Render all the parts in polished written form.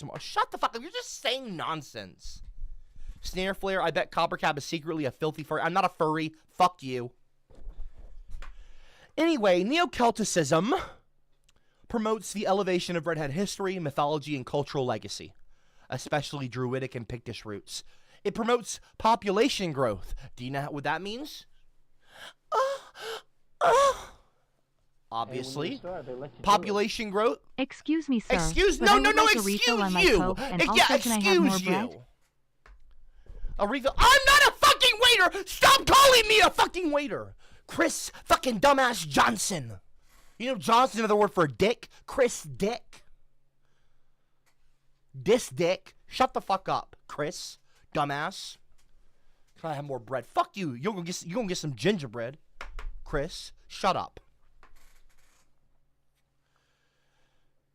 tomorrow. Shut the fuck up. You're just saying nonsense. Snare Flare, I bet CopperCab is secretly a filthy furry. I'm not a furry. Fuck you. Anyway, Neo-Celticism promotes the elevation of redhead history, mythology, and cultural legacy, especially Druidic and Pictish roots. It promotes population growth. Do you know what that means? Obviously. Population growth. Excuse me, sir. Excuse no, excuse you. Yeah, excuse you. A refill. I'm not a fucking waiter. Stop calling me a fucking waiter. Chris fucking dumbass Johnson. You know Johnson's another word for dick? Chris Dick. This dick. Shut the fuck up, Chris. Dumbass. Can I have more bread? Fuck you. You're gonna get some gingerbread. Chris, shut up.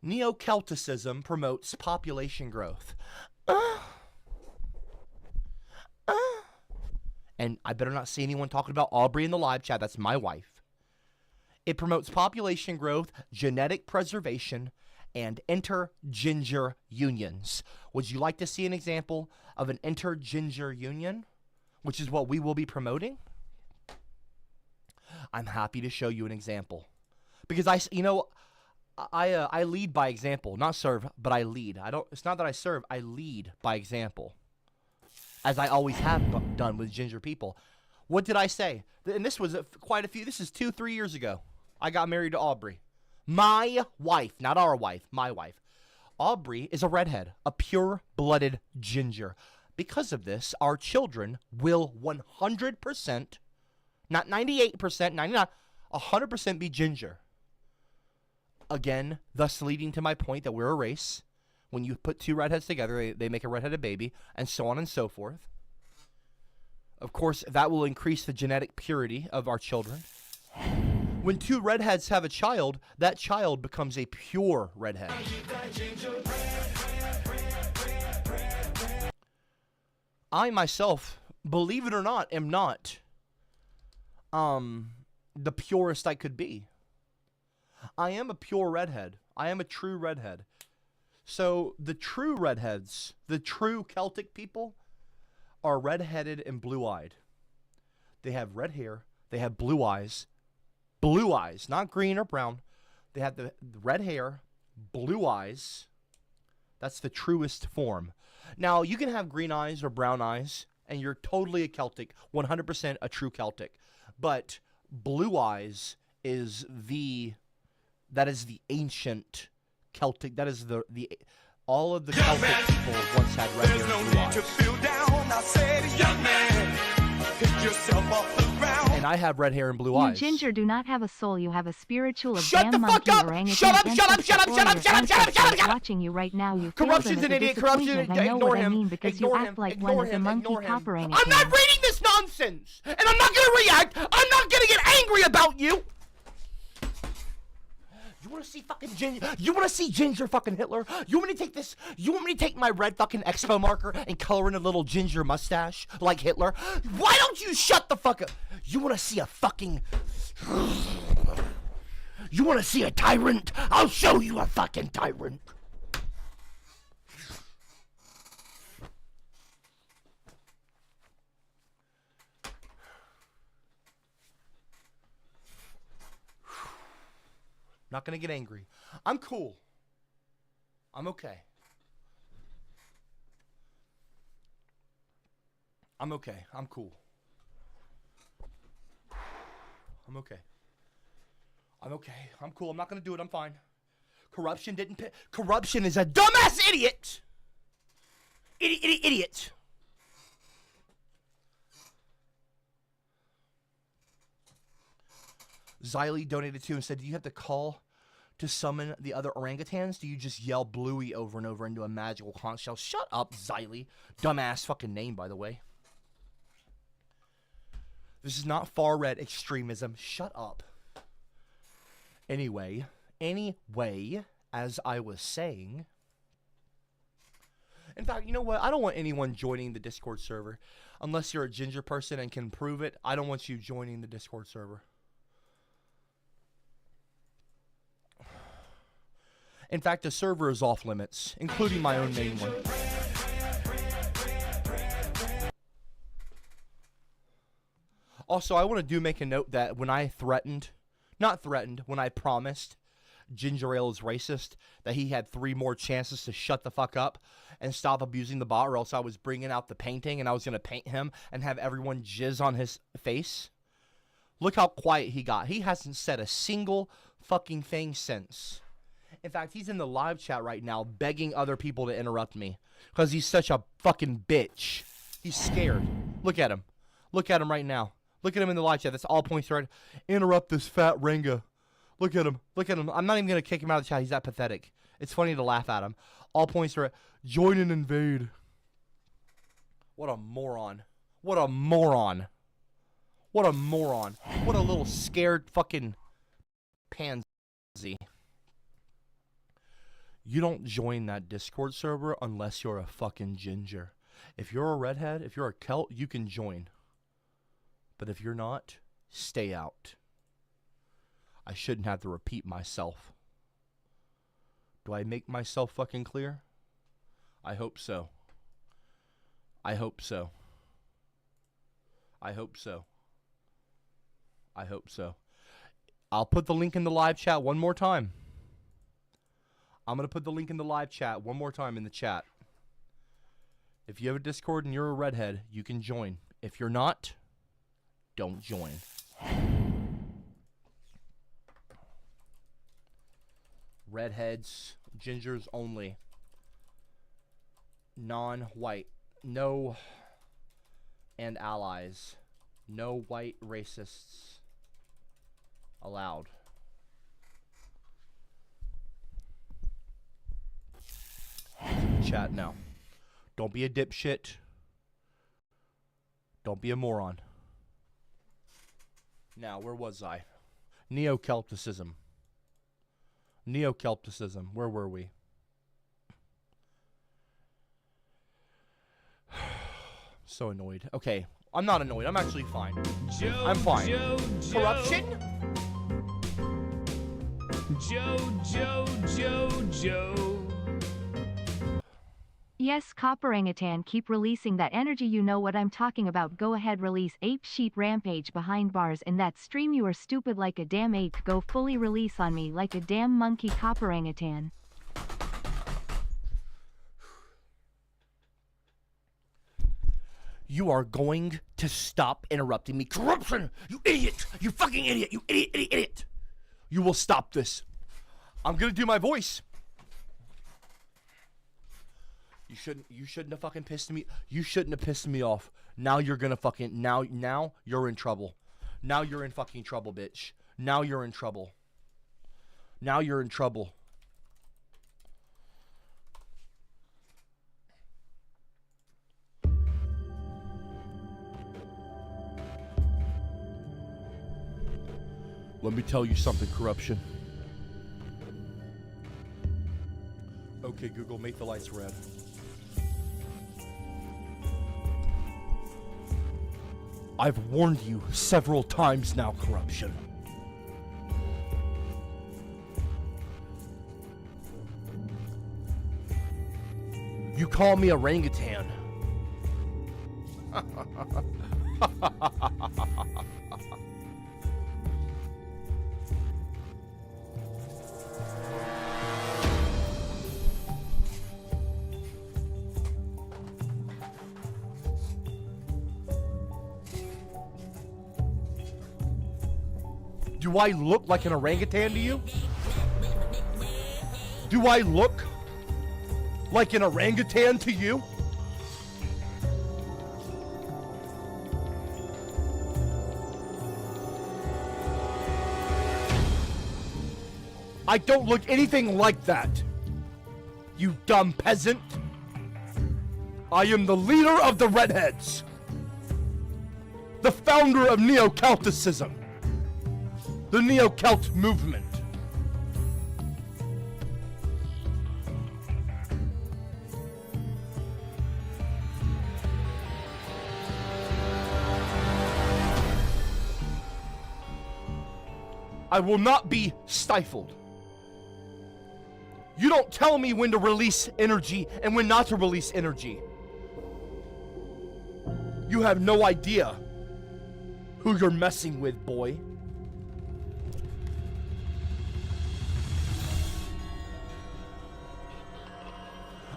Neo-Celticism promotes population growth. And I better not see anyone talking about Aubrey in the live chat. That's my wife. It promotes population growth, genetic preservation, and inter-ginger unions. Would you like to see an example of an inter-ginger union, which is what we will be promoting? I'm happy to show you an example. Because I lead by example, not serve, but I lead. It's not that I serve, I lead by example. As I always have done with ginger people. What did I say? And this was this is 2-3 years ago. I got married to Aubrey. My wife, not our wife, my wife. Aubrey is a redhead, a pure-blooded ginger. Because of this, our children will 100%, not 98%, 99%, 100% be ginger. Again, thus leading to my point that we're a race. When you put two redheads together, they make a redheaded baby, and so on and so forth. Of course, that will increase the genetic purity of our children. When two redheads have a child, that child becomes a pure redhead. I myself, believe it or not, am not the purest I could be. I am a pure redhead. I am a true redhead. So the true redheads, the true Celtic people, are redheaded and blue-eyed. They have red hair. They have blue eyes. Blue eyes, not green or brown. They have the red hair, blue eyes. That's the truest form. Now, you can have green eyes or brown eyes, and you're totally a Celtic, 100% a true Celtic. But blue eyes is the ancient Celtic. That is all of the Celtic people once had red hair and blue eyes. And I have red hair and blue eyes. You ginger do not have a soul. You have a spiritual Shut the fuck up! Shut up! Watching you right now. You Corruption's an idiot. Corruption. Ignore him. Because you act like one of the monkey copper I'm not reading this nonsense, and I'm not gonna react. I'm not gonna get angry about you. You wanna see fucking ginger? You wanna see ginger fucking Hitler? You want me to take this? You want me to take my red fucking expo marker and color in a little ginger mustache like Hitler? Why don't you shut the fuck up? You wanna see a fucking? You wanna see a tyrant? I'll show you a fucking tyrant. Not gonna get angry. I'm cool. I'm okay. I'm okay. I'm cool. I'm okay. I'm okay. I'm cool. I'm not gonna do it. I'm fine. Corruption is a dumbass idiot. Idiot. Xylee donated to and said, do you have to call to summon the other orangutans? Do you just yell Bluey over and over into a magical conch shell? Shut up, Xylee. Dumbass fucking name, by the way. This is not far red extremism. Shut up. Anyway, as I was saying. In fact, you know what? I don't want anyone joining the Discord server. Unless you're a ginger person and can prove it, I don't want you joining the Discord server. In fact, the server is off limits, including my own main one. Also, I want to make a note that when I when I promised Ginger Ale is racist, that he had 3 more chances to shut the fuck up and stop abusing the bot, or else I was bringing out the painting and I was going to paint him and have everyone jizz on his face. Look how quiet he got. He hasn't said a single fucking thing since. In fact, he's in the live chat right now begging other people to interrupt me because he's such a fucking bitch. He's scared. Look at him. Look at him right now. Look at him in the live chat. That's all points right. Interrupt this fat Ranga. Look at him. Look at him. I'm not even going to kick him out of the chat. He's that pathetic. It's funny to laugh at him. All points are join and invade. What a moron. What a moron. What a moron. What a little scared fucking pansy. You don't join that Discord server unless you're a fucking ginger. If you're a redhead, if you're a Celt, you can join. But if you're not, stay out. I shouldn't have to repeat myself. Do I make myself fucking clear? I hope so. I hope so. I hope so. I hope so. I'll put the link in the live chat one more time. I'm going to put the link in the live chat one more time in the chat. If you have a Discord and you're a redhead, you can join. If you're not, don't join. Redheads, gingers only. Non-white. No. And allies. No white racists allowed. Chat now. Don't be a dipshit. Don't be a moron. Now, where was I? Neo-Celticism. Neo-Celticism. Where were we? So annoyed. Okay, I'm not annoyed. I'm actually fine. I'm fine. Corruption? Joe. Yes, Copperangutan, keep releasing that energy. You know what I'm talking about. Go ahead, release Ape Sheet Rampage behind bars in that stream. You are stupid like a damn ape. Go fully release on me like a damn monkey, Copperangutan. You are going to stop interrupting me. Corruption! You idiot! You fucking idiot! You idiot! You will stop this. I'm gonna do my voice. You shouldn't have fucking pissed me. You shouldn't have pissed me off. Now you're gonna fucking now you're in trouble. Now you're in fucking trouble, bitch. Now you're in trouble. Now you're in trouble. Let me tell you something, corruption. Okay, Google, make the lights red. I've warned you several times now, corruption. You call me orangutan. Do I look like an orangutan to you? Do I look like an orangutan to you? I don't look anything like that, you dumb peasant. I am the leader of the Redheads, the founder of Neo-Celticism, the Neo-Celt movement. I will not be stifled. You don't tell me when to release energy and when not to release energy. You have no idea who you're messing with, boy.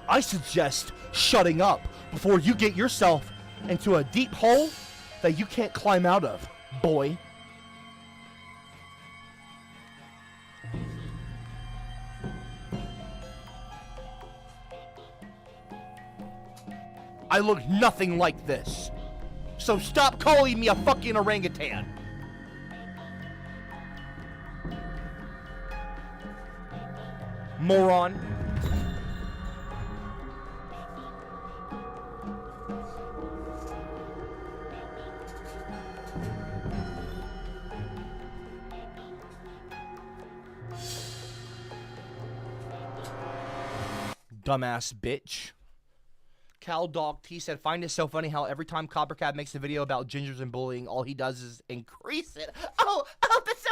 I suggest shutting up before you get yourself into a deep hole that you can't climb out of, boy. I look nothing like this. So stop calling me a fucking orangutan. Moron. Dumbass bitch. Cal Dog T said, find it so funny how every time CopperCab makes a video about gingers and bullying, all he does is increase it. Oh, that's so...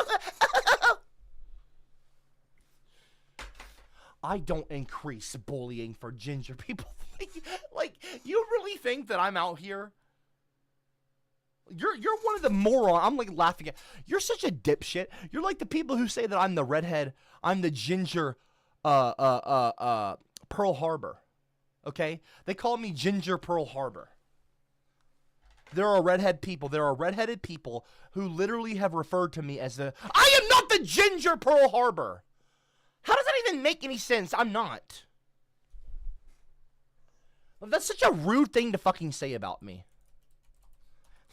I don't increase bullying for ginger people. Like, you really think that I'm out here? You're one of the morons. I'm like laughing at. You're such a dipshit. You're like the people who say that I'm the redhead. I'm the ginger, Pearl Harbor. Okay? They call me Ginger Pearl Harbor. There are redheaded people who literally have referred to me as the... I am not the Ginger Pearl Harbor! How does that even make any sense? I'm not. That's such a rude thing to fucking say about me.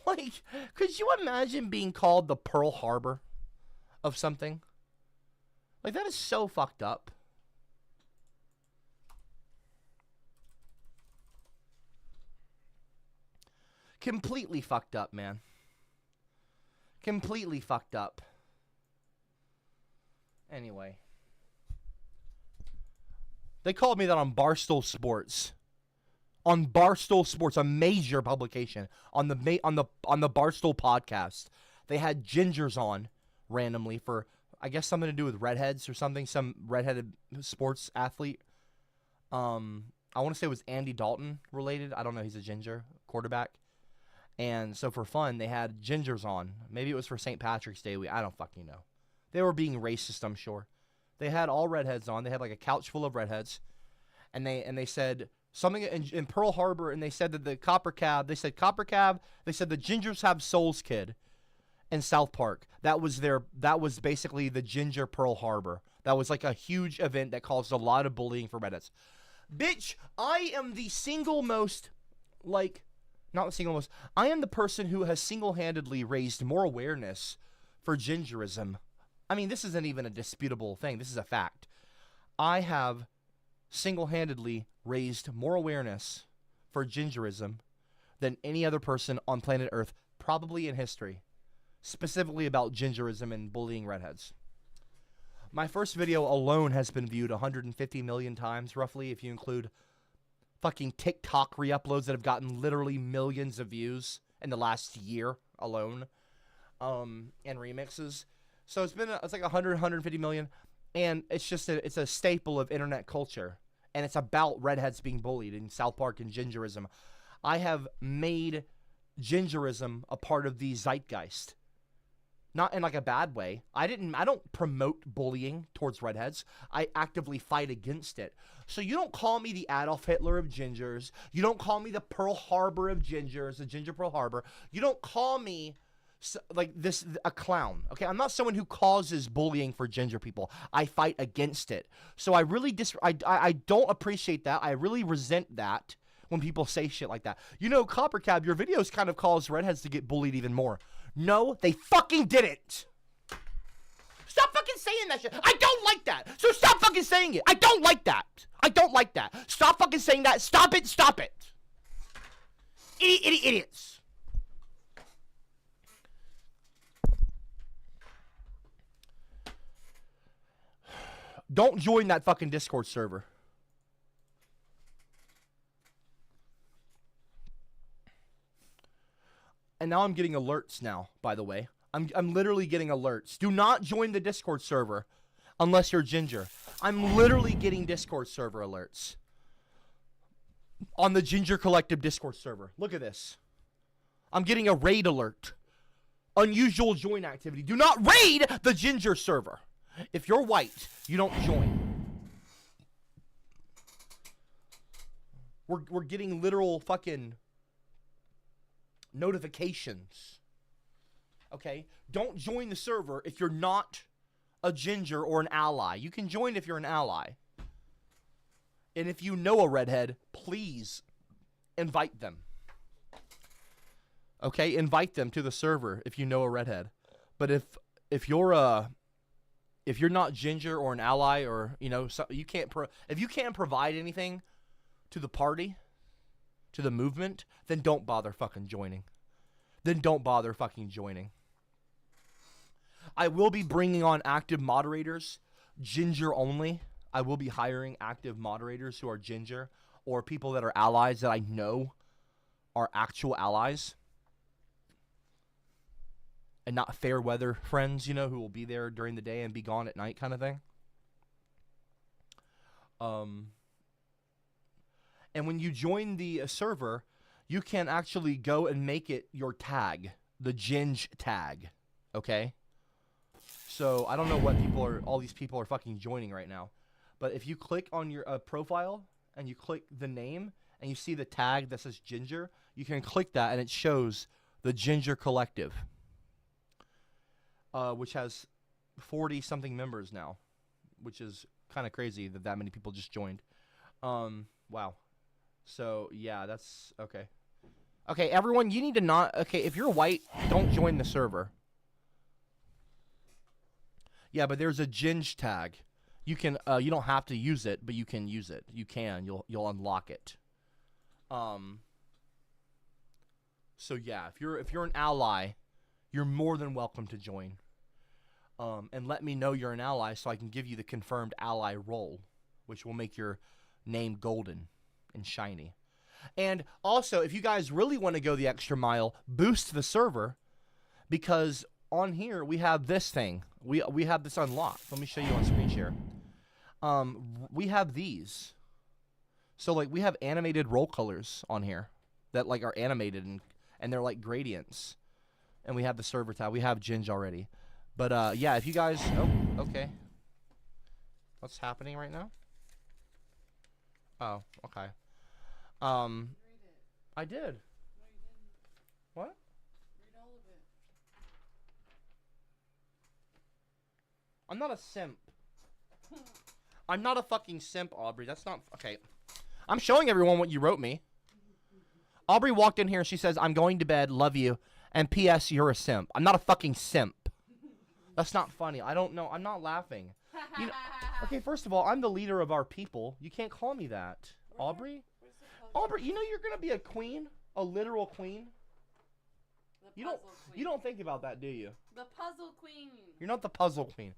Like, could you imagine being called the Pearl Harbor of something? Like, that is so fucked up. Completely fucked up, man. Completely fucked up. Anyway. They called me that on Barstool Sports. On Barstool Sports, a major publication. On the Barstool podcast. They had gingers on randomly for, I guess, something to do with redheads or something. Some redheaded sports athlete. I want to say it was Andy Dalton related. I don't know. He's a ginger quarterback. And so for fun, they had gingers on. Maybe it was for St. Patrick's Day week. I don't fucking know. They were being racist, I'm sure. They had all redheads on. They had like a couch full of redheads. And they said something in Pearl Harbor, and they said that the CopperCab, they said the gingers have souls, kid, in South Park. That was basically the Ginger Pearl Harbor. That was like a huge event that caused a lot of bullying for redheads. Bitch, I am the single most, like... Not the single most. I am the person who has single-handedly raised more awareness for gingerism. I mean, this isn't even a disputable thing. This is a fact. I have single-handedly raised more awareness for gingerism than any other person on planet Earth, probably in history. Specifically about gingerism and bullying redheads. My first video alone has been viewed 150 million times, roughly, if you include... fucking TikTok re-uploads that have gotten literally millions of views in the last year alone, and remixes. So it's like 150 million, and it's just it's a staple of internet culture, and it's about redheads being bullied in South Park and gingerism. I have made gingerism a part of the zeitgeist. Not in like a bad way. I don't promote bullying towards redheads. I actively fight against it. So you don't call me the Adolf Hitler of gingers. You don't call me the Pearl Harbor of gingers, the Ginger Pearl Harbor. You don't call me like this a clown. Okay, I'm not someone who causes bullying for ginger people. I fight against it. So I really I don't appreciate that. I really resent that when people say shit like that. You know, CopperCab, your videos kind of cause redheads to get bullied even more. No, they fucking didn't. Stop fucking saying that shit. I don't like that. So stop fucking saying it. I don't like that. I don't like that. Stop fucking saying that. Stop it. Stop it. Idiots. Don't join that fucking Discord server. And now I'm getting alerts now, by the way. I'm literally getting alerts. Do not join the Discord server unless you're ginger. I'm literally getting Discord server alerts on the Ginger Collective Discord server. Look at this. I'm getting a raid alert. Unusual join activity. Do not raid the Ginger server. If you're white, you don't join. We're getting literal fucking notifications. Okay? Don't join the server if you're not a ginger or an ally. You can join if you're an ally. And if you know a redhead, please invite them. Okay? Invite them to the server if you know a redhead. But if you're not ginger or an ally, or you can't if you can't provide anything to the party, to the movement, then don't bother fucking joining. Then don't bother fucking joining. I will be bringing on active moderators, ginger only. I will be hiring active moderators who are ginger or people that are allies that I know are actual allies and not fair weather friends, who will be there during the day and be gone at night kind of thing. And when you join the server, you can actually go and make it your tag, the Ginge tag, okay? So I don't know what all these people are fucking joining right now. But if you click on your profile and you click the name and you see the tag that says Ginger, you can click that and it shows the Ginger Collective, which has 40-something members now, which is kind of crazy that many people just joined. Wow. So, yeah, that's okay. Okay, everyone, you need to not... Okay, if you're white, don't join the server. Yeah, but there's a Ginge tag. You can, you don't have to use it, but you can use it. You can. You'll unlock it. So yeah, if you're an ally, you're more than welcome to join. And let me know you're an ally so I can give you the confirmed ally role, which will make your name golden and shiny. And also, if you guys really want to go the extra mile, boost the server, because on here we have this thing. We have this unlocked. Let me show you on screen share. We have these. So like we have animated roll colors on here that like are animated and they're like gradients. And we have the server tab. We have Ginge already. But yeah, if you guys okay. What's happening right now? Oh, okay. I did. No, you didn't. What? Read all of it. I'm not a simp. I'm not a fucking simp, Aubrey. That's not... Okay. I'm showing everyone what you wrote me. Aubrey walked in here and she says, I'm going to bed, love you, and P.S. you're a simp. I'm not a fucking simp. That's not funny. I don't know. I'm not laughing. Okay, first of all, I'm the leader of our people. You can't call me that. Aubrey? Aubrey, you know you're going to be a queen? A literal queen? You don't think about that, do you? The puzzle queen. You're not the puzzle queen.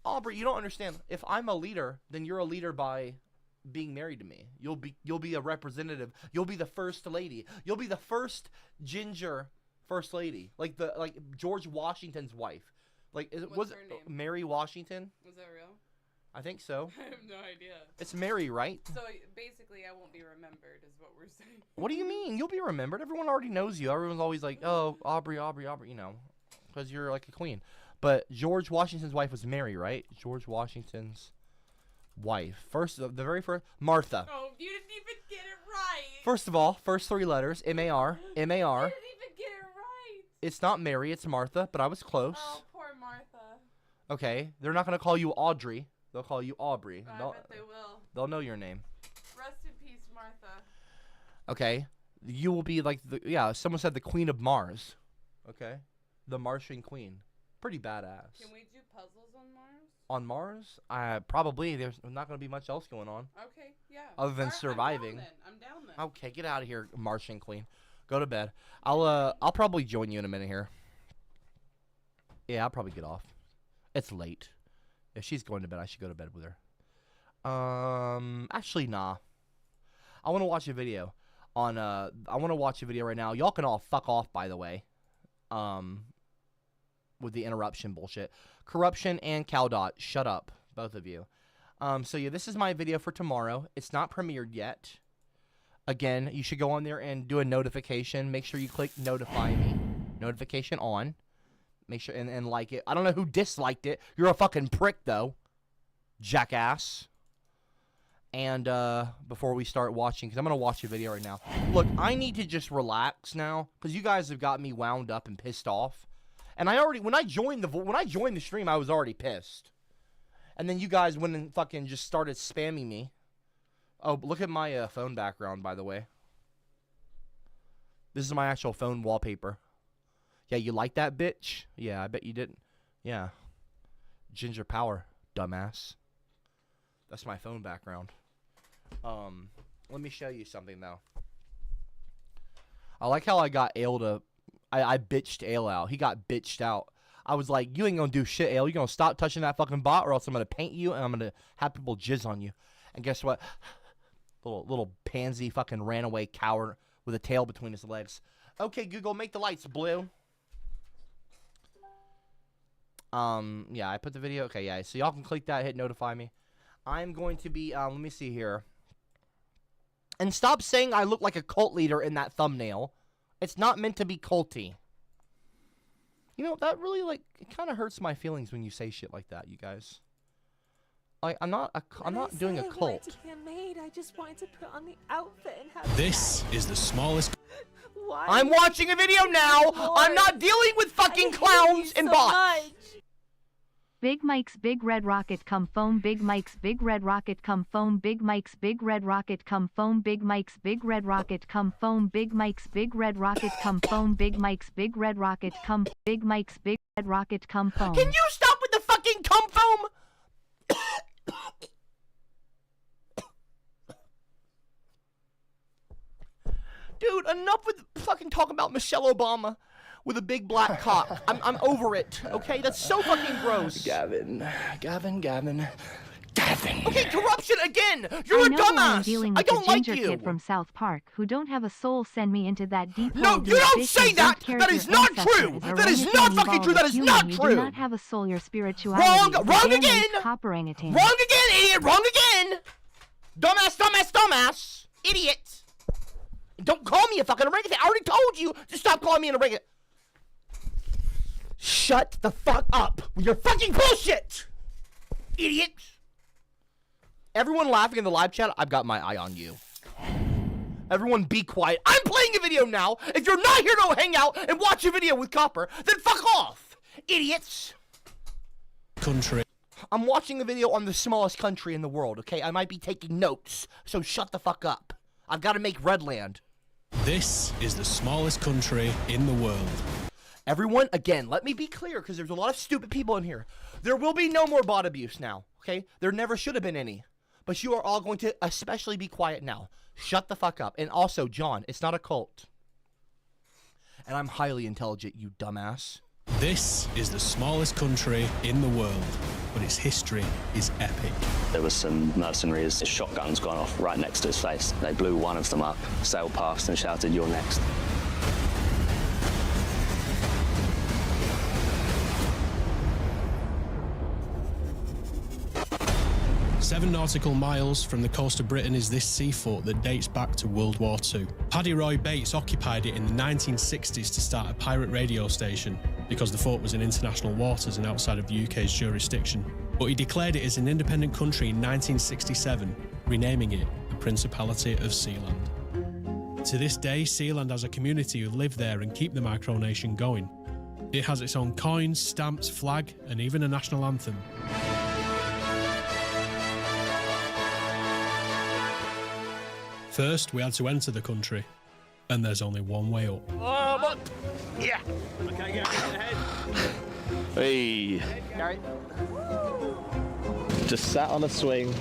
Aubrey, you don't understand. If I'm a leader, then you're a leader by being married to me. You'll be a representative. You'll be the first lady. You'll be the first ginger first lady. Like George Washington's wife. Like was it Mary Washington? Was that real? I think so. I have no idea. It's Mary, right? So basically I won't be remembered is what we're saying. What do you mean? You'll be remembered. Everyone already knows you. Everyone's always like, "Oh, Aubrey, because you're like a queen." But George Washington's wife was Mary, right? George Washington's wife. The very first, Martha. Oh, you didn't even get it right. First of all, first three letters, M-A-R, M-A-R. You didn't even get it right. It's not Mary, it's Martha, but I was close. Oh, poor Martha. Okay, they're not going to call you Audrey. They'll call you Aubrey. I bet they will. They'll know your name. Rest in peace, Martha. Okay, you will be like someone said the Queen of Mars. Okay, the Martian Queen. Pretty badass. Can we do puzzles on Mars? On Mars? Probably. There's not going to be much else going on. Okay, yeah. Other than surviving. I'm down then. Okay, get out of here, Martian Queen. Go to bed. I'll probably join you in a minute here. Yeah, I'll probably get off. It's late. If she's going to bed, I should go to bed with her. Actually, nah. I want to watch a video on I want to watch a video right now. Y'all can all fuck off, by the way. With the interruption bullshit. Corruption and Cowdot, shut up, both of you. So yeah, this is my video for tomorrow. It's not premiered yet. Again, you should go on there and do a notification. Make sure you click notify me. Notification on. Make sure and like it. I don't know who disliked it. You're a fucking prick though. Jackass. And before we start watching, because I'm gonna watch a video right now. Look, I need to just relax now, because you guys have got me wound up and pissed off. And I already, when I joined the stream, I was already pissed. And then you guys went and fucking just started spamming me. Oh, look at my phone background, by the way. This is my actual phone wallpaper. Yeah, you like that, bitch? Yeah, I bet you didn't. Yeah. Ginger power, dumbass. That's my phone background. Let me show you something, though. I like how I got Ale to... I bitched Ale out. He got bitched out. I was like, you ain't gonna do shit, Ale. You gonna stop touching that fucking bot, or else I'm gonna paint you, and I'm gonna have people jizz on you. And guess what? Little pansy fucking ran away coward with a tail between his legs. Okay, Google, make the lights blue. Yeah, I put the video. Okay, yeah, so y'all can click that, hit notify me. I'm going to be, let me see here. And stop saying I look like a cult leader in that thumbnail. It's not meant to be culty. You know, that really, like, it kind of hurts my feelings when you say shit like that, you guys. Like, I'm not doing a cult. I wanted to be a maid. I just wanted to put on the outfit and have This is the smallest. Why? I'm watching a video now. I'm not dealing with fucking clowns and bots. Big Mike's Big Red Rocket come foam. Big Mike's Big Red Rocket come foam. Big Mike's Big Red Rocket come foam. Big Mike's Big Red Rocket come foam. Big Mike's Big Red Rocket come foam. Big Mike's Big Red Rocket come. Big Mike's Big Red Rocket come foam. Can you stop with the fucking cum foam? Dude, enough with fucking talking about Michelle Obama with a big black cock. I'm over it, okay? That's so fucking gross. Gavin. Okay, corruption again! You're a I know when I'm dumbass! dealing I with don't the like ginger you! kid from South Park who don't have a soul send me into that deep No, hole. you don't say that! That is not true! That is not fucking true! That is not You true! do not have a soul, your spirituality. Wrong! is a Wrong damn again! CopperCab. Wrong again, idiot! Wrong again! Dumbass! Idiot! Don't call me a fucking orangutan! I already told you to stop calling me an orangutan! Shut the fuck up with your fucking bullshit! Idiot! Everyone laughing in the live chat, I've got my eye on you. Everyone be quiet. I'm playing a video now! If you're not here to hang out and watch a video with Copper, then fuck off! Idiots! Country. I'm watching a video on the smallest country in the world, okay? I might be taking notes, so shut the fuck up. I've got to make Redland. This is the smallest country in the world. Everyone, again, let me be clear, because there's a lot of stupid people in here. There will be no more bot abuse now, okay? There never should have been any. But you are all going to especially be quiet now. Shut the fuck up. And also, John, it's not a cult. And I'm highly intelligent, you dumbass. This is the smallest country in the world, but its history is epic. There was some mercenaries, shotguns gone off right next to his face. They blew one of them up, sailed past and shouted, "You're next." 7 nautical miles from the coast of Britain is this sea fort that dates back to World War II. Paddy Roy Bates occupied it in the 1960s to start a pirate radio station because the fort was in international waters and outside of the UK's jurisdiction. But he declared it as an independent country in 1967, renaming it the Principality of Sealand. To this day, Sealand has a community who live there and keep the micronation going. It has its own coins, stamps, flag, and even a national anthem. First, we had to enter the country, and there's only one way up. Yeah. Okay, get ahead. Hey, Alright. just sat on a swing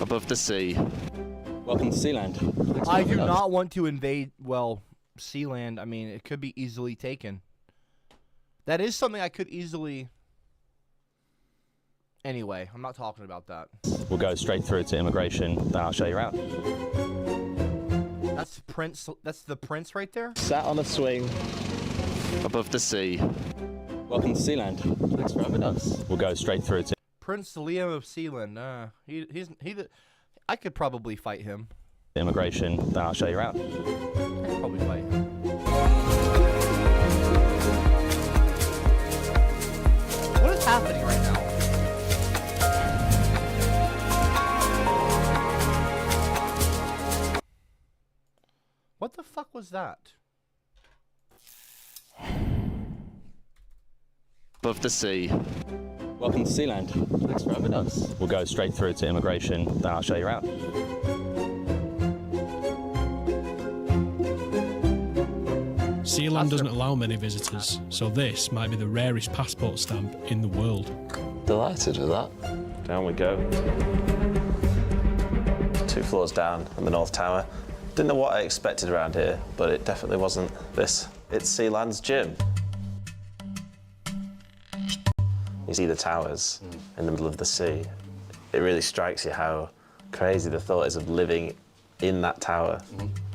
above the sea. Welcome to Sealand. I do not want to invade, well, Sealand. I mean, it could be easily taken. That is something I could easily... Anyway, I'm not talking about that. We'll go straight through to immigration, then I'll show you out. That's Prince. That's the Prince right there. Sat on a swing above the sea. Welcome to Sealand. Thanks for having us. We'll go straight through to Prince Liam of Sealand. I could probably fight him. Immigration, then I'll show you out. I could probably fight him. What is happening right now? What the fuck was that? Above the sea. Welcome to Sealand. Thanks for having us. We'll go straight through to immigration, then I'll show you out. Sealand doesn't allow many visitors, so this might be the rarest passport stamp in the world. Delighted with that. Down we go. 2 floors down in the North Tower. Didn't know what I expected around here, but it definitely wasn't this. It's Sealand's gym. You see the towers in the middle of the sea. It really strikes you how crazy the thought is of living in that tower,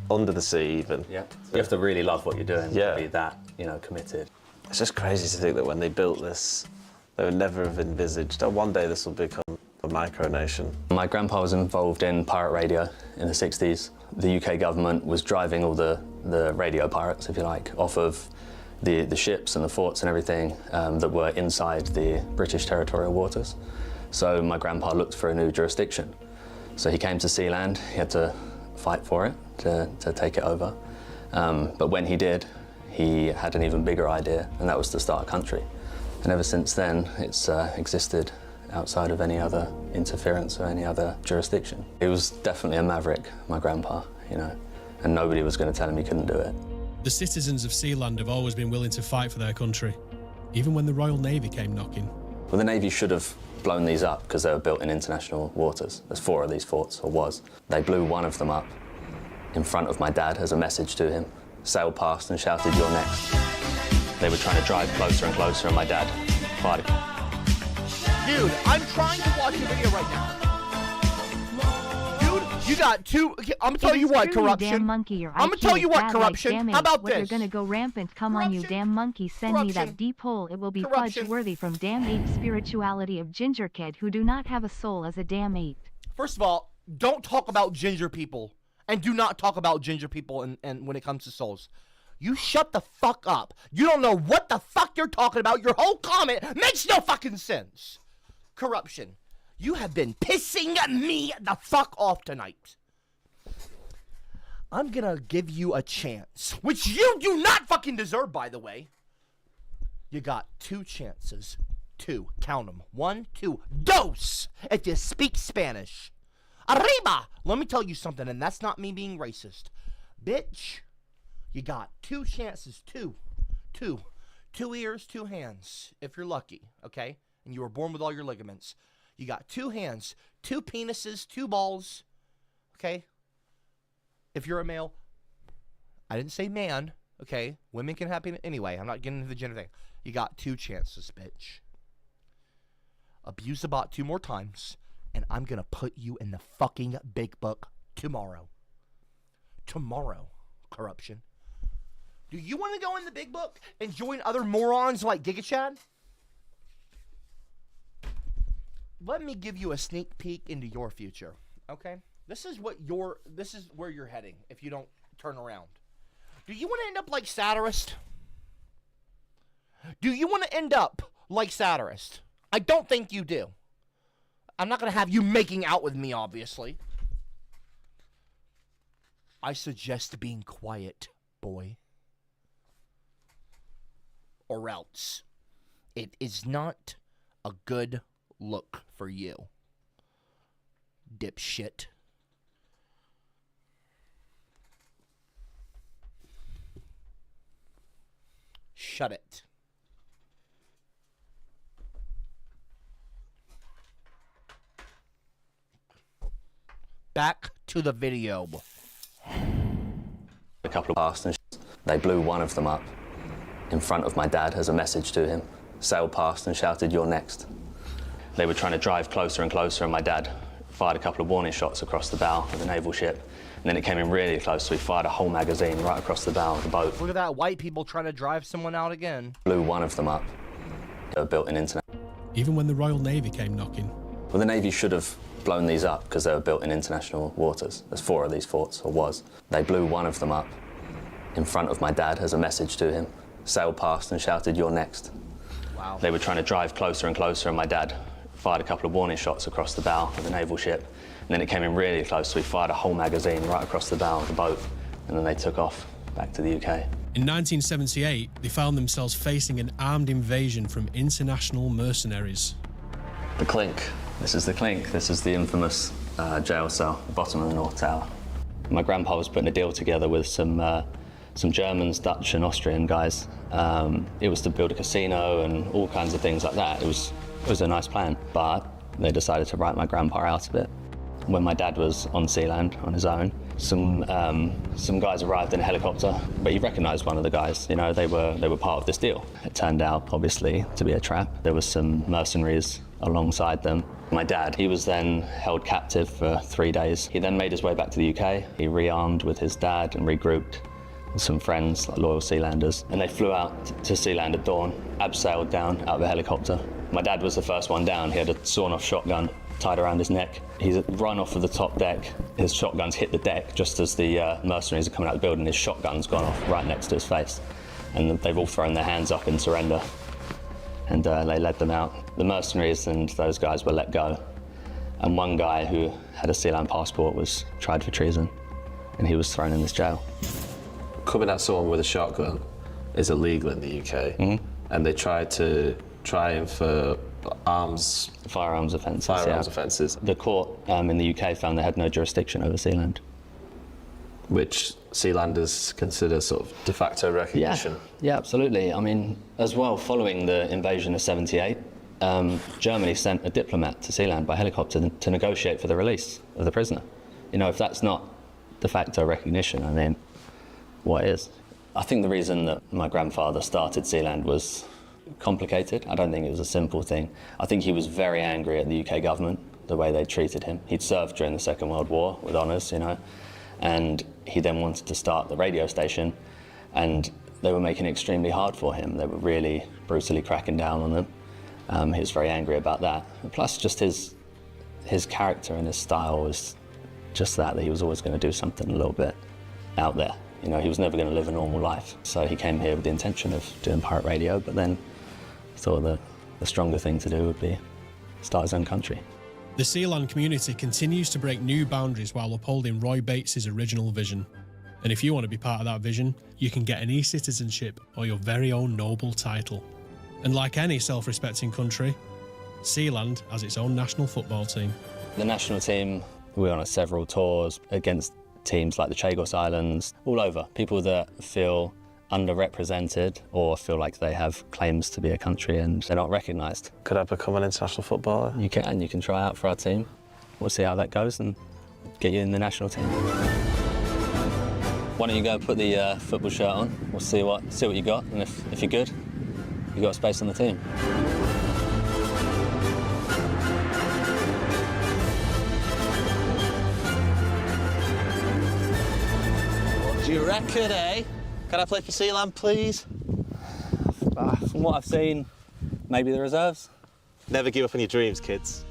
under the sea even. Yeah. You have to really love what you're doing to be that, committed. It's just crazy to think that when they built this, they would never have envisaged that one day this will become a micronation. My grandpa was involved in pirate radio in the 60s. The UK government was driving all the radio pirates, if you like, off of the ships and the forts and everything that were inside the British territorial waters. So my grandpa looked for a new jurisdiction. So he came to Sealand. He had to fight for it, to take it over. But when he did, he had an even bigger idea, and that was to start a country. And ever since then, it's existed outside of any other interference or any other jurisdiction. He was definitely a maverick, my grandpa, and nobody was going to tell him he couldn't do it. The citizens of Sealand have always been willing to fight for their country, even when the Royal Navy came knocking. Well, the Navy should have blown these up because they were built in international waters. There's 4 of these forts, or was. They blew one of them up in front of my dad as a message to him, sailed past and shouted, "You're next." They were trying to drive closer and closer, and my dad fired. Dude, I'm trying to watch a video right now. Dude, you got 2. I'm gonna tell you what, corruption. Damn monkey, your I'm gonna IQ tell you is what, bad corruption. like How about They're this? gonna go rampant. Come on, you Corruption. damn monkey. Send me that Corruption. deep hole. It will be Corruption. fudge worthy from damn ape spirituality of ginger kid who do not have a soul as a damn ape. First of all, don't talk about ginger people. And do not talk about ginger people and when it comes to souls. You shut the fuck up. You don't know what the fuck you're talking about. Your whole comment makes no fucking sense. Corruption. You have been pissing me the fuck off tonight. I'm gonna give you a chance, which you do not fucking deserve, by the way. You got 2 chances. 2. Count them. 1, 2. Dos! If you speak Spanish. Arriba! Let me tell you something, and that's not me being racist. Bitch, you got 2 chances. 2. 2 ears, 2 hands, if you're lucky, okay? And you were born with all your ligaments. You got 2 hands, 2 penises, 2 balls, okay? If you're a male, I didn't say man, okay? Women can happen anyway. I'm not getting into the gender thing. You got 2 chances, bitch. Abuse the bot 2 more times, and I'm gonna put you in the fucking big book tomorrow. Tomorrow, corruption. Do you want to go in the big book and join other morons like Giga Chad? Let me give you a sneak peek into your future, okay? This is where you're heading if you don't turn around. Do you want to end up like Satirist? Do you want to end up like Satirist? I don't think you do. I'm not going to have you making out with me, obviously. I suggest being quiet, boy. Or else. It is not a good look for you. Dipshit. Shut it. Back to the video. A couple of past and they blew one of them up in front of my dad as a message to him, sailed past and shouted, "You're next." They were trying to drive closer and closer, and my dad fired a couple of warning shots across the bow of the naval ship, and then it came in really close, so he fired a whole magazine right across the bow of the boat. Look at that, white people trying to drive someone out again. Blew one of them up. They were built in internet. even when the Royal Navy came knocking. Well, the Navy should have blown these up because they were built in international waters. There's 4 of these forts, or was. They blew one of them up in front of my dad as a message to him, sailed past and shouted, "You're next." Wow. They were trying to drive closer and closer, and my dad fired a couple of warning shots across the bow of the naval ship. And then it came in really close, so he fired a whole magazine right across the bow of the boat, and then they took off back to the UK. In 1978, they found themselves facing an armed invasion from international mercenaries. The Clink. This is the Clink. This is the infamous jail cell, the bottom of the North Tower. My grandpa was putting a deal together with some Germans, Dutch and Austrian guys. It was to build a casino and all kinds of things like that. It was a nice plan, but they decided to write my grandpa out of it. When my dad was on Sealand on his own, some guys arrived in a helicopter, but he recognised one of the guys. You know, they were part of this deal. It turned out, obviously, to be a trap. There was some mercenaries alongside them. My dad, he was then held captive for 3 days. He then made his way back to the UK. He rearmed with his dad and regrouped with some friends, like loyal Sealanders, and they flew out to Sealand at dawn, abseiled down out of a helicopter. My dad was the first one down. He had a sawn-off shotgun tied around his neck. He's run off of the top deck. His shotgun's hit the deck just as the mercenaries are coming out of the building. His shotgun's gone off right next to his face. And they've all thrown their hands up in surrender. And they led them out. The mercenaries and those guys were let go. And one guy who had a Sealand passport was tried for treason, and he was thrown in this jail. Coming at someone with a shotgun is illegal in the UK, and they tried to try him for Firearms offences. offences, The court in the UK found they had no jurisdiction over Sealand. which Sealanders consider sort of de facto recognition. Yeah, absolutely. I mean, as well, following the invasion of '78, Germany sent a diplomat to Sealand by helicopter to negotiate for the release of the prisoner. You know, if that's not de facto recognition, I mean, what is? I think the reason that my grandfather started Sealand was complicated. I don't think it was a simple thing. I think he was very angry at the UK government, the way they treated him. He'd served during the Second World War with honours, you know, and he then wanted to start the radio station, and they were making it extremely hard for him. They were really brutally cracking down on them. He was very angry about that. And plus, just his character and his style was just that he was always going to do something a little bit out there. You know, he was never going to live a normal life. So he came here with the intention of doing pirate radio, but then thought that the stronger thing to do would be start his own country. The Sealand community continues to break new boundaries while upholding Roy Bates's original vision. And if you want to be part of that vision, you can get an e-citizenship or your very own noble title. And like any self-respecting country, Sealand has its own national football team. The national team, we went on several tours against teams like the Chagos Islands, all over. People that feel underrepresented or feel like they have claims to be a country and they're not recognised. Could I become an international footballer? You can try out for our team. We'll see how that goes and get you in the national team. Why don't you go put the football shirt on? We'll see what you got, and if you're good, you got space on the team. What do you reckon, eh? Can I play for Sealand, please? From what I've seen, maybe the reserves. Never give up on your dreams, kids.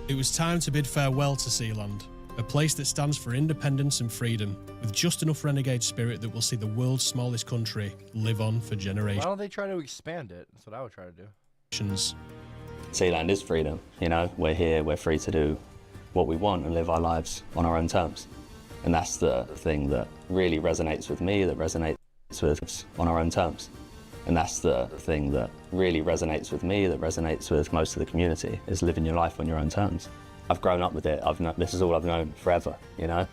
It was time to bid farewell to Sealand, a place that stands for independence and freedom, with just enough renegade spirit that will see the world's smallest country live on for Why generations. don't they try to expand it? That's what I would try to do. Sealand is freedom, you know. We're here, we're free to do what we want and live our lives on our own terms. And that's the thing that really resonates with me, that resonates with on our own terms. And that's the thing that really resonates with me, that resonates with most of the community, is living your life on your own terms. I've grown up with it. This is all I've known forever, you know?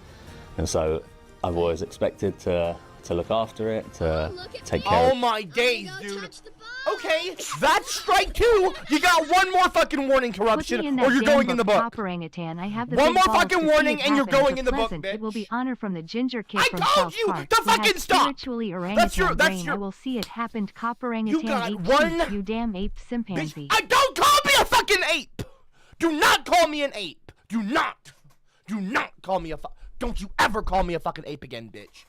And so I've always expected to look after it, to take care of it. Oh my days, dude. Okay, that's strike two. You got one more fucking warning, Put me corruption, in or that you're damn going in the book. Cop orangutan. I have the One big more balls fucking to see warning it and you're happen. going If in the book, pleasant, It will be bitch. honor from the ginger kid I from told South you Park, to who has fucking stop. spiritually orangutan That's your- brain. I will see it happen. Cop orangutan. got ape one- sheep, you damn ape Bitch, chimpanzee. I don't call me a fucking ape. Do not call me an ape. Do not call me don't you ever call me a fucking ape again, bitch.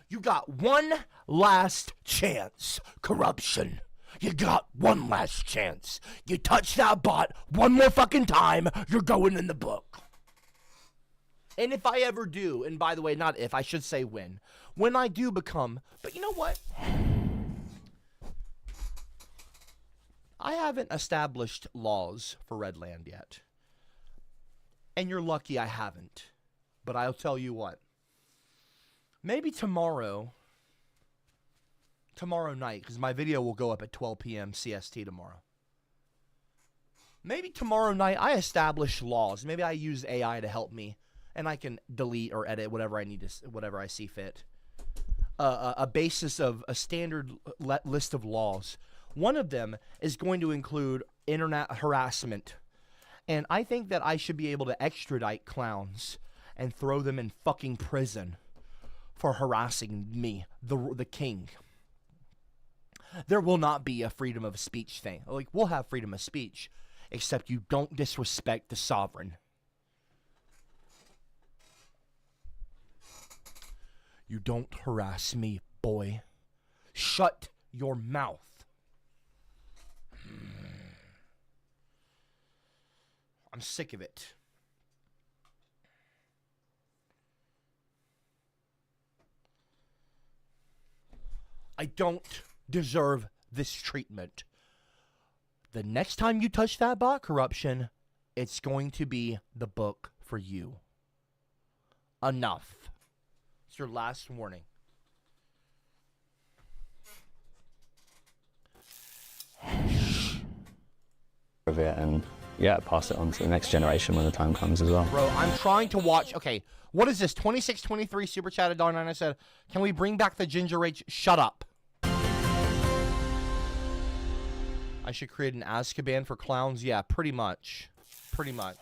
You got one last chance, corruption. You got one last chance. You touch that bot one more fucking time, you're going in the book. And if I ever do, and by the way, not if, I should say when I do become, but you know what? I haven't established laws for Redland yet. And you're lucky I haven't. But I'll tell you what. Maybe tomorrow night, because my video will go up at 12 p.m. CST tomorrow. Maybe tomorrow night I establish laws. Maybe I use AI to help me, and I can delete or edit whatever I need to, whatever I see fit. A basis of a standard list of laws. One of them is going to include internet harassment, and I think that I should be able to extradite clowns and throw them in fucking prison for harassing me, the king. There will not be a freedom of speech thing. Like, we'll have freedom of speech, except you don't disrespect the sovereign. You don't harass me, boy. Shut your mouth. I'm sick of it. I don't deserve this treatment. The next time you touch that bot corruption, it's going to be the book for you. Enough. It's your last warning. Of it and yeah, pass it on to the next generation when the time comes as well. Bro, I'm trying to watch. Okay, what is this? 2623 super chatted $9. I said, can we bring back the ginger age? Shut up. I should create an Azkaban for clowns. Yeah, pretty much. Pretty much.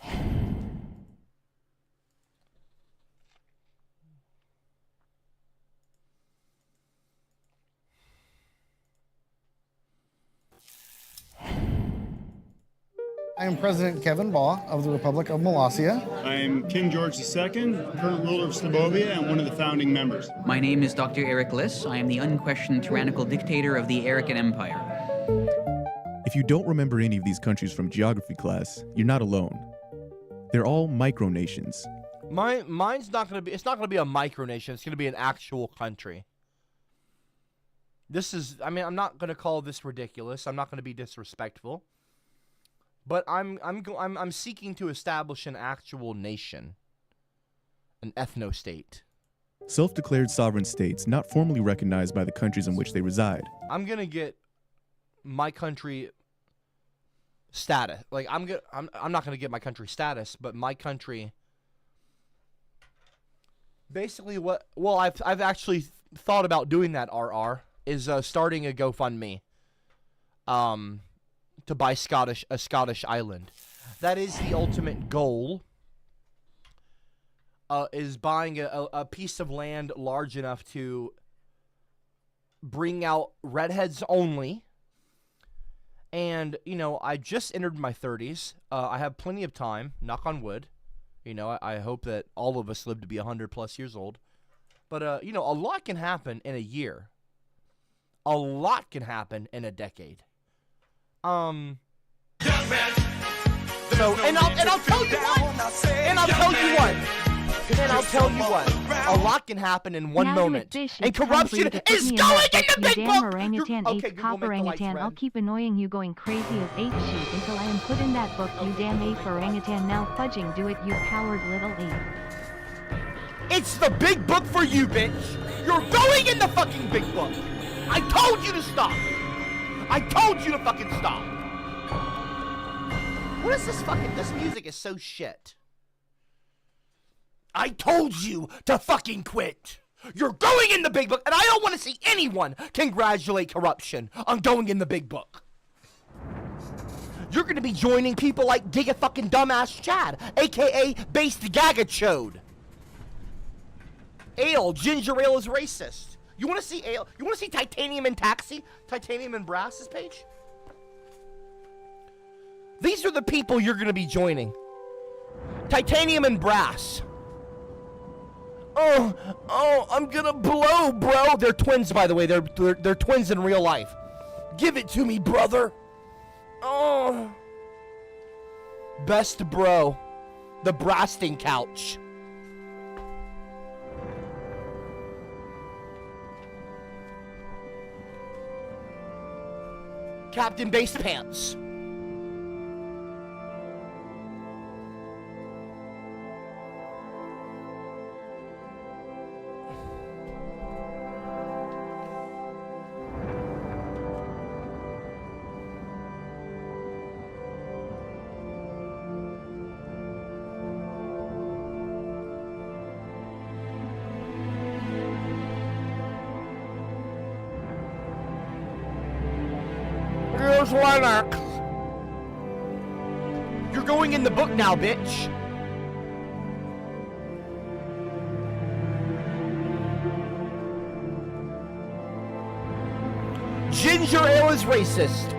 I am President Kevin Baugh of the Republic of Molossia. I am King George II, current ruler of Slobovia and one of the founding members. My name is Dr. Eric Liss. I am the unquestioned tyrannical dictator of the Erican Empire. If you don't remember any of these countries from geography class, you're not alone. They're all micronations. Mine's not gonna be. It's not gonna be a micronation. It's gonna be an actual country. This is. I mean, I'm not gonna call this ridiculous. I'm not gonna be disrespectful. But I'm seeking to establish an actual nation, an ethno-state. Self-declared sovereign states not formally recognized by the countries in which they reside. I'm gonna get my country status. Like I'm not gonna get my country status, but my country. Basically, I've actually thought about doing that. Is starting a GoFundMe. To buy a Scottish island. That is the ultimate goal. Is buying a piece of land large enough to bring out redheads only. And, you know, I just entered my 30s. I have plenty of time, knock on wood. You know, I hope that all of us live to be 100 plus years old. But, you know, a lot can happen in a year. A lot can happen in a decade. So, and I'll tell you what, a lot can happen in one moment, and corruption is going in the big book. Orangutan, Okay, ape, Google, make the lights orangutan. red. I'll keep annoying you going crazy as ape sheep until I am put in that book, you damn ape orangutan. Now fudging do it, you coward little ape. It's the big book for you, bitch. You're going in the fucking big book. I told you to stop. I told you to fucking stop. What is this fucking... This music is so shit. I told you to fucking quit. You're going in the big book, and I don't want to see anyone congratulate corruption on going in the big book. You're going to be joining people like Giga fucking dumbass Chad, a.k.a. Based Gagachode. Ale, ginger ale is racist. You want to see ale? You want to see Titanium and Taxi? Titanium and Brass's page? These are the people you're going to be joining. Titanium and Brass. Oh, I'm going to blow, bro. They're twins, by the way. They're twins in real life. Give it to me, brother. Oh. Best bro. The Brasting couch. Captain Base Pants. Here's Lennox. You're going in the book now, bitch. Ginger ale is racist.